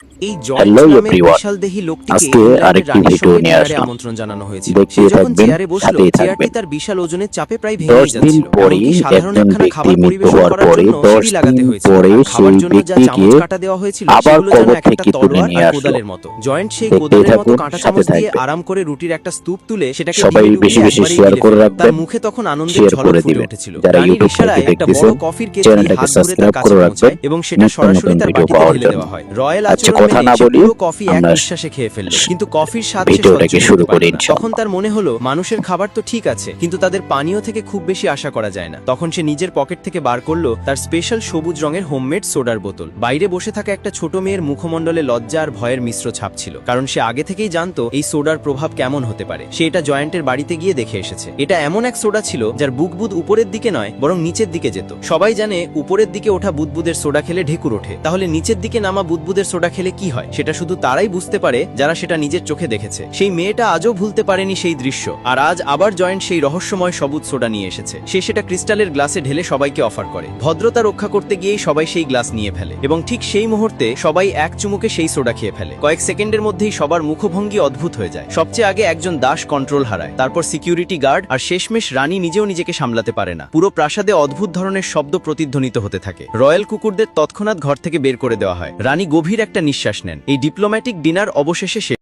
এই joint hello নামের everyone, বিশাল দেহী লোকটিকে আজকে ইংল্যান্ডের আরেকটি রানীর ভিডিও সঙ্গে নিয়ে ডিনারে আসলাম। আমন্ত্রণ জানানো হয়েছিল। দেখতে সে যখন থাকবেন, চেয়ারে বসলো, সাথেই চেয়ারটি থাকবেন। তার বিশাল ওজনের চাপে প্রায় 10 ভেঙেই দিন যাচ্ছিল। পরেই এমনকি সাধারণ একজন একখানা খাবার ব্যক্তি মৃত্যু পরিবেশন হওয়ার করার পরে জন্য 10 সিঁড়ি লাগাতে দিন হয়েছিল, পরে আর খাবার সেই জন্য যা ব্যক্তিকে চামচ কাটা দেওয়া হয়েছিল আবার সেগুলো যেন কবর একটা থেকে তুলে তলোয়ার নিয়ে আর আসলো। কোদালের মতো। জয়েন্ট সেই দেখতেই কোদালের মতো থাকুন, কাঁটা সাথে চামচ দিয়ে থাকবেন। আরাম করে রুটির একটা স্তূপ তুলে সেটাকে সবাই ডিমে বেশি ডুবিয়ে বেশি একবারেই শেয়ার গিলে করে ফেলল। তার রাখবেন, মুখে তখন আনন্দের শেয়ার ঝলক করে ফুটে দিবেন। উঠেছিল। যারা রানীর ইউটিউব থেকে ইশারায় একটা বড় দেখতেছেন, কফির কেতলি চ্যানেলটাকে হাত ঘুরে তার সাবস্ক্রাইব কাছে করে পৌঁছায় রাখবেন এবং সেটা নিত্য সরাসরি নতুন তার ভিডিও বাটিতে পাওয়ার ঢেলে জন্য। দেওয়া হয়। রয়্যাল আচ্ছা, আচরণ কথা মেনে না সে বলি পুরো কফি এক আমরা নিঃশ্বাসে খেয়ে ফেলল, কিন্তু কফির স্বাদ সে ভিডিওটাকে সহ্য শুরু করতে করি পারল না। ইনশাআল্লাহ। তখন তার মনে হলো মানুষের খাবার তো ঠিক আছে, কিন্তু তাদের পানীয় থেকে খুব বেশি আশা করা যায় না। তখন সে নিজের পকেট থেকে বার করলো তার স্পেশাল সবুজ রঙের হোমমেড সোডার বোতল। বাইরে বসে থাকা একটা ছোট মেয়ের মুখমণ্ডলে লজ্জা আর ভয়ের মিশ্র ছাপ ছিল, কারণ সে আগে থেকেই জানতো এই সোডার প্রভাব কেমন হতে পারে। সে এটা জয়েন্টের বাড়িতে গিয়ে দেখে এসেছে। এটা এমন এক সোডা ছিল যার বুদবুদ উপরের দিকে নয় বরং নিচের দিকে যেত। সবাই জানে উপরের দিকে ওঠা বুদবুদের সোডা খেলে ঢেকুর ওঠে, তাহলে নিচের দিকে নামা বুদবুদের সোডা খেলে কি হয় সেটা শুধু তারাই বুঝতে পারে যারা সেটা নিজের চোখে দেখেছে। সেই মেয়েটা আজও ভুলতে পারেনি সেই দৃশ্য, আর আজ আবার জয়েন্ট সেই রহস্যময় সবুজ সোডা নিয়ে এসেছে। সে সেটা ক্রিস্টালের গ্লাসে ঢেলে সবাইকে অফার করে। ভদ্রতা রক্ষা করতে গিয়েই সবাই সেই গ্লাস নিয়ে ফেলে, এবং ঠিক সেই মুহূর্তে সবাই এক চুমুকে সেই সোডা খেয়ে ফেলে। কয়েক সেকেন্ডের মধ্যেই সবার মুখভঙ্গি অদ্ভুত হয়ে যায়। সবচেয়ে আগে একজন দাস কন্ট্রোল হারায়, তারপর সিকিউরিটি গার্ড, আর শেষমেশ রানী নিজেও নিজেকে সামলাতে পারে না। পুরো প্রাসাদে অদ্ভুত ধরনের শব্দ প্রতিধ্বনিত হতে থাকে। রয়্যাল কুকুরদের তৎক্ষণাৎ ঘর থেকে বের করে দেওয়া হয়। রানী গভীর একটা নিঃশ্বাস নেন। এই ডিপ্লোম্যাটিক ডিনার অবশেষে শেষ।